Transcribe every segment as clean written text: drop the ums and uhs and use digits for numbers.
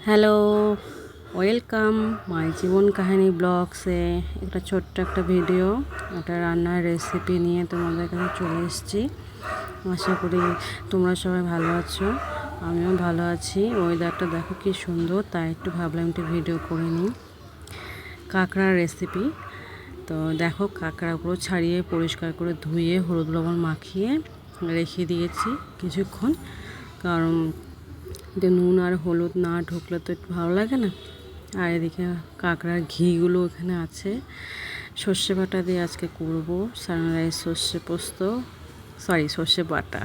Hello, welcome my জীবন কাহিনী ব্লগসে। একটা ছোট্ট একটা ভিডিও, একটা রান্নার রেসিপি নিয়ে তোমাদের কাছে চলে এসেছি। আশা করি তোমরা সবাই ভালো আছো, আমিও ভালো আছি। ওয়েদারটা দেখো কি সুন্দর, তাই একটু ভাবলাম একটু ভিডিও করে নিই। কাঁকড়ার রেসিপি। তো দেখো, কাঁকড়াগুলো ছাড়িয়ে পরিষ্কার করে ধুয়ে হলুদ লবণ মাখিয়ে রেখে দিয়েছি কিছুক্ষণ, কারণ নুন আর হলুদ না ঢুকলে তো একটু ভালো লাগে না। আর এদিকে কাঁকড়ার ঘিগুলো এখানে আছে। সর্ষে বাটা দিয়ে আজকে করবো সানরাইজ সর্ষে পোস্ত, সর্ষে বাটা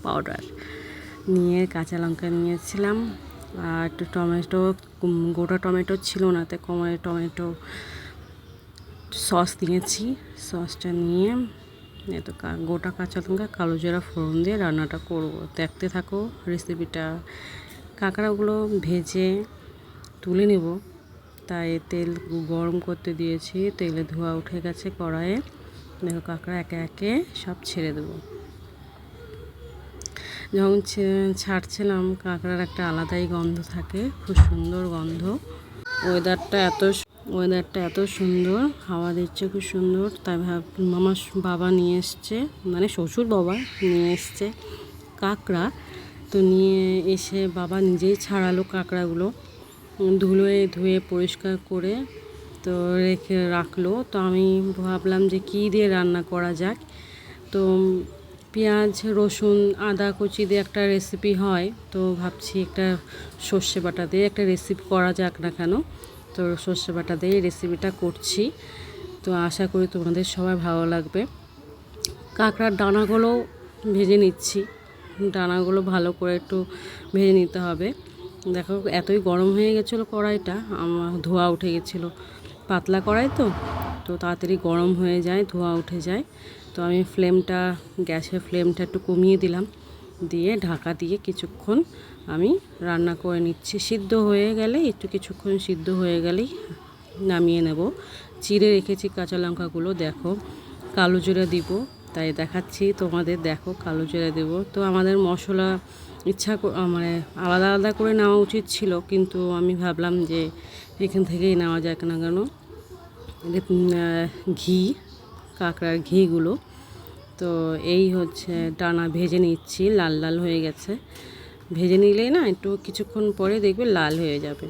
পাউডার নিয়ে কাঁচা লঙ্কা নিয়েছিলাম, আর একটু টমেটো, গোটা টমেটো ছিল না, তাই কমায় টমেটো সস নিয়েছি। সসটা নিয়ে তো গোটা কাঁচা লঙ্কা কালো জিরা ফোড়ন দিয়ে রান্নাটা করবো। দেখতে থাকো রেসিপিটা। কাঁকড়াগুলো ভেজে তুলে নেব, তাই তেল গরম করতে দিয়েছি। তেলে ধোয়া উঠে গেছে কড়াইয়ে। দেখো কাঁকড়া একে একে সব ছেড়ে দেবো। যখন ছাড়ছিলাম, কাঁকড়ার একটা আলাদাই গন্ধ থাকে, খুব সুন্দর গন্ধ। ওয়েদারটা এত সুন্দর, হাওয়া দিচ্ছে খুব সুন্দর। তাই আমার বাবা নিয়ে এসছে, মানে শ্বশুর বাবা নিয়ে এসছে কাঁকড়া। তো নিয়ে এসে বাবা নিজেই ছাড়ালো কাঁকড়াগুলো, ধুয়ে পরিষ্কার করে তো রাখলো। তো আমি ভাবলাম যে কী দিয়ে রান্না করা যাক। তো পেঁয়াজ রসুন আদা কুচি দিয়ে একটা রেসিপি হয়, তো ভাবছি একটা সর্ষে বাটা দিয়ে একটা রেসিপি করা যাক না কেন। তো সর্ষে বাটা দিয়ে রেসিপিটা করছি। তো আশা করি তোমাদের সবাই ভালো লাগবে। কাঁকড়ার ডানাগুলো ভেজে নিচ্ছি। ডানাগুলো ভালো করে একটু ভেজে নিতে হবে। দেখো এতই গরম হয়ে গেছিলো কড়াইটা, আমার ধোঁয়া উঠে গেছিলো। পাতলা কড়াই তো তাড়াতাড়ি গরম হয়ে যায়, ধোঁয়া উঠে যায়। তো আমি গ্যাসের ফ্লেমটা একটু কমিয়ে দিলাম, দিয়ে ঢাকা দিয়ে কিছুক্ষণ আমি রান্না করে নিচ্ছি। কিছুক্ষণ সিদ্ধ হয়ে গেলেই নামিয়ে নেব। চিড়ে রেখেছি কাঁচা লঙ্কাগুলো, দেখো কালো জিরা দিব, তাই দেখাচ্ছি তোমাদের। দেখো কালো জিরা দেবো। তো আমাদের মশলা মানে আলাদা আলাদা করে নেওয়া উচিত ছিল, কিন্তু আমি ভাবলাম যে এখান থেকেই নেওয়া যাক না কেন। ঘি, কাঁকড়ার ঘিগুলো তো এই হচ্ছে ডানা ভেজে নিচ্ছি, লাল লাল হয়ে গেছে। ভেজে নিলেই না একটু কিছুক্ষণ পরে দেখবে লাল হয়ে যাবে।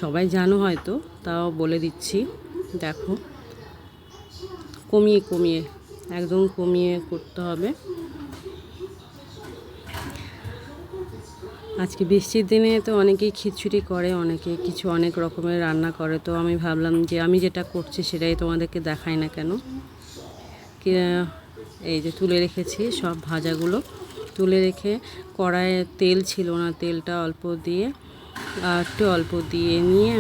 সবাই জানো হয়তো, তাও বলে দিচ্ছি। দেখো কমিয়ে একদম কমিয়ে করতে হবে। আজকে বৃষ্টির দিনে তো অনেকেই খিচুড়ি করে, অনেক রকমের রান্না করে। তো আমি ভাবলাম যে আমি যেটা করছি সেটাই তোমাদেরকে দেখাই না কেন। এই যে তুলে রেখেছি সব ভাজাগুলো, তুলে রেখে কড়াইয়ে তেল ছিল না, তেলটা একটু অল্প দিয়ে নিয়ে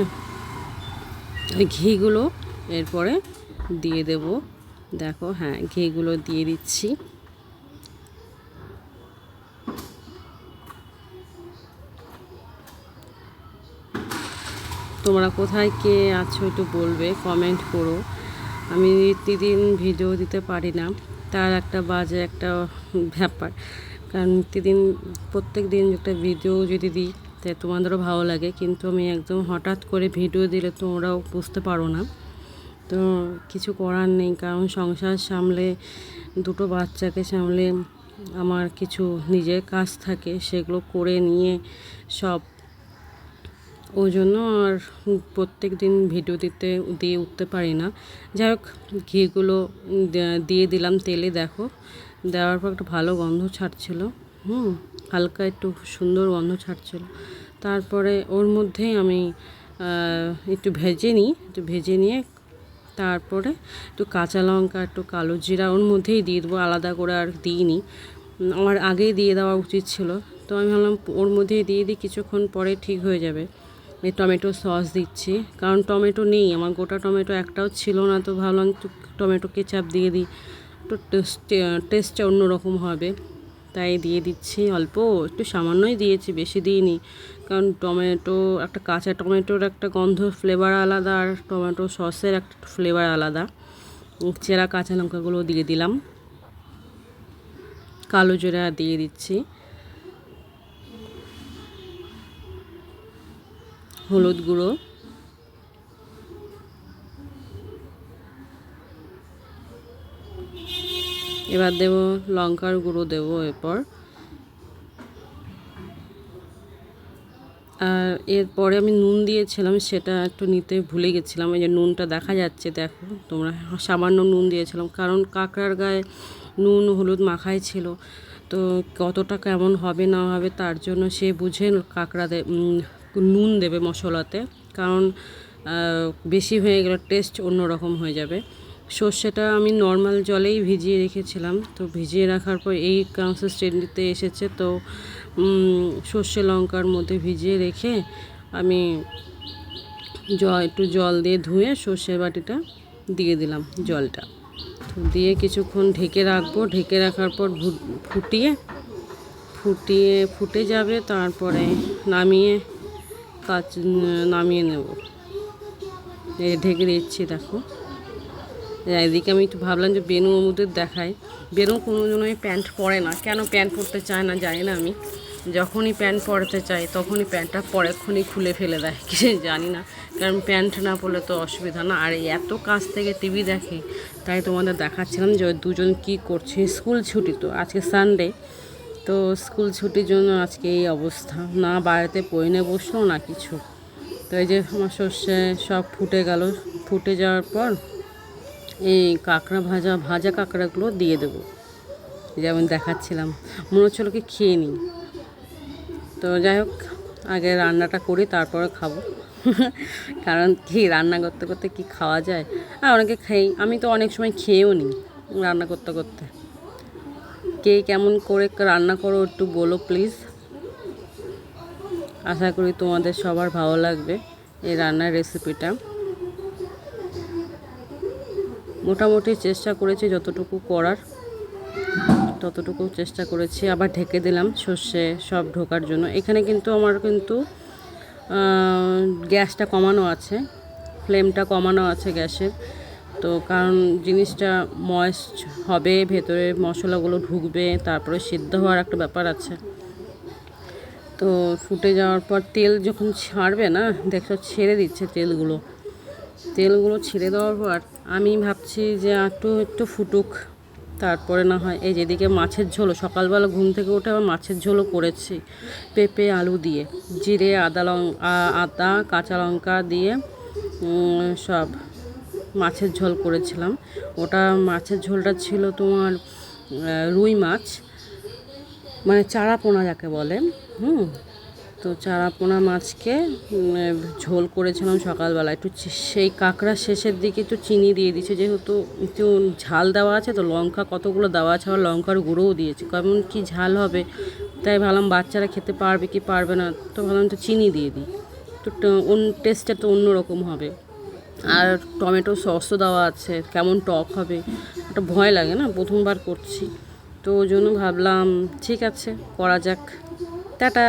ওই ঘিগুলো এরপরে দিয়ে দেব। দেখো হ্যাঁ, ঘিগুলো দিয়ে দিচ্ছি। তোমরা কোথায় কে আছো একটু বলবে, কমেন্ট করো। আমি নিত্যদিন ভিডিও দিতে পারি না, তার একটা বাজে একটা ব্যাপার। কারণ প্রত্যেক দিন একটা ভিডিও যদি দিই তাই তোমাদেরও ভালো লাগে, কিন্তু আমি একদম হঠাৎ করে ভিডিও দিলে তোমরাও বুঝতে পারো না। তো কিছু করার নেই, কারণ সংসার সামলে, দুটো বাচ্চাকে সামলে আমার কিছু নিজের কাজ থাকে, সেগুলো করে নিয়ে সব ওই জন্য আর প্রত্যেক দিন ভিডিও দিয়ে উঠতে পারি না। যাই হোক, ঘিগুলো দিয়ে দিলাম তেলে। দেখো দেওয়ার পর একটা ভালো গন্ধ ছাড়ছিল, হালকা একটু সুন্দর গন্ধ ছাড়ছিল। তারপরে ওর মধ্যেই আমি একটু ভেজে নিয়ে তারপরে একটু কাঁচা লঙ্কা, একটু কালো জিরা ওর মধ্যেই দিয়ে দেবো, আলাদা করে আর দিইনি। আমার আগেই দিয়ে দেওয়া উচিত ছিল, তো আমি ভাবলাম ওর মধ্যেই দিয়ে দিই, কিছুক্ষণ পরে ঠিক হয়ে যাবে। এই টমেটো সস দিচ্ছি, কারণ টমেটো নেই আমার, গোটা টমেটো একটাও ছিল না। তো ভাবলাম একটু টমেটো কেচাপ দিয়ে দিই, একটু টেস্টটা অন্যরকম হবে, তাই দিয়ে দিচ্ছি। একটু সামান্যই দিয়েছি, বেশি দিইনি। কারণ একটা কাঁচা টমেটোর একটা গন্ধ, ফ্লেভার আলাদা, আর টমেটো সসের একটা ফ্লেভার আলাদা। চেরা কাঁচা লঙ্কাগুলো দিয়ে দিলাম, কালো জিরা দিয়ে দিচ্ছি। হলুদ গুঁড়ো, এবার দেব লঙ্কার গুঁড়ো দেবো এরপর। আর এরপরে আমি নুন দিয়েছিলাম, সেটা একটু নিতে ভুলে গেছিলাম। এই যে নুনটা দেখা যাচ্ছে, দেখো তোমরা, সামান্য নুন দিয়েছিলাম, কারণ কাঁকড়ার গায়ে নুন হলুদ মাখাই ছিল। তো কতটা কেমন হবে না হবে তার জন্য সে বুঝে কাঁকড়া নুন দেবে মশলাতে, কারণ বেশি হয়ে গেলে টেস্ট অন্যরকম হয়ে যাবে। সর্ষেটা আমি নর্মাল জলেই ভিজিয়ে রেখেছিলাম, তো ভিজিয়ে রাখার পর এই কনসিস্টেন্সিতে এসেছে। তো সর্ষে লঙ্কার মধ্যে ভিজিয়ে রেখে আমি একটু জল দিয়ে ধুয়ে সর্ষের বাটিটা দিয়ে দিলাম জলটা, তো দিয়ে কিছুক্ষণ ঢেকে রাখবো। ঢেকে রাখার পর ফুটে যাবে, তারপরে নামিয়ে নেব। ঢেকে দিচ্ছি, দেখো। এদিকে আমি একটু ভাবলাম যে বেনু ওদের দেখায়। বেনু কোনো জন্যই প্যান্ট পরে না, কেন প্যান্ট পরতে চায় না জানি না। আমি যখনই প্যান্ট পরতে চাই তখনই প্যান্টটা পরেক্ষণই খুলে ফেলে দেয়, কিছু জানি না। কারণ প্যান্ট না পরলে তো অসুবিধা না। আর এত কাছ থেকে টিভি দেখে, তাই তোমাদের দেখাচ্ছিলাম যে ওই দুজন কী করছে। স্কুল ছুটি, তো আজকে সানডে, তো স্কুল ছুটির জন্য আজকে এই অবস্থা, না বাড়িতে পইনে বসলো না কিছু। তো এই যে আমার সর্ষে সব ফুটে গেল। ফুটে যাওয়ার পর এই ভাজা কাঁকড়াগুলো দিয়ে দেবো, যেমন দেখাচ্ছিলাম। মনে হচ্ছিলো কি খেয়ে নিই। তো যাই হোক, আগে রান্নাটা করি, তারপরে খাবো। কারণ কি, রান্না করতে করতে কি খাওয়া যায়? আর অনেকে খেয়ে, আমি তো অনেক সময় খেয়েও নিই রান্না করতে করতে। কে কেমন করে রান্না করো একটু বলো প্লিজ। আশা করি তোমাদের সবার ভালো লাগবে এই রান্নার রেসিপিটা। মোটামুটি চেষ্টা করেছি যতটুকু করার, ততটুকু চেষ্টা করেছি। আবার ঢেকে দিলাম সর্ষে সব ঢোকার জন্য। এখানে কিন্তু আমার গ্যাসটা কমানো আছে, ফ্লেমটা কমানো আছে গ্যাসের। তো কারণ জিনিসটা ময়েস্ট হবে, ভেতরে মশলাগুলো ঢুকবে, তারপরে সিদ্ধ হওয়ার একটা ব্যাপার আছে। তো ফুটে যাওয়ার পর তেল যখন ছাড়বে না, দেখো ছেড়ে দিচ্ছে তেলগুলো ছেড়ে দেওয়ার পর আমি ভাবছি যে একটু ফুটুক, তারপরে না হয়। এই যেদিকে মাছের ঝোলও, সকালবেলা ঘুম থেকে উঠে আবার মাছের ঝোলও করেছি পেঁপে আলু দিয়ে, জিরে আদা কাঁচা লঙ্কা দিয়ে সব মাছের ঝোল করেছিলাম। ওটা মাছের ঝোলটা ছিল তোমার রুই মাছ, মানে চারাপোনা যাকে বলে। তো চারাপোনা মাছকে ঝোল করেছিলাম সকালবেলা। একটু সেই কাঁকড়ার শেষের দিকে একটু চিনি দিয়ে দিয়েছি, যেহেতু একটু ঝাল দেওয়া আছে, তো লঙ্কা কতগুলো দেওয়া আছে, আবার লঙ্কার গুঁড়োও দিয়েছি, কেমন কি ঝাল হবে। তাই ভাবলাম বাচ্চারা খেতে পারবে কি পারবে না, তো ভাবলাম একটু চিনি দিয়ে দিই, তো টেস্টটা তো অন্যরকম হবে। আর টমেটো সসও দেওয়া আছে, কেমন টক হবে, একটা ভয় লাগে না, প্রথমবার করছি। তো ওই জন্য ভাবলাম ঠিক আছে, করা যাক। টাটা।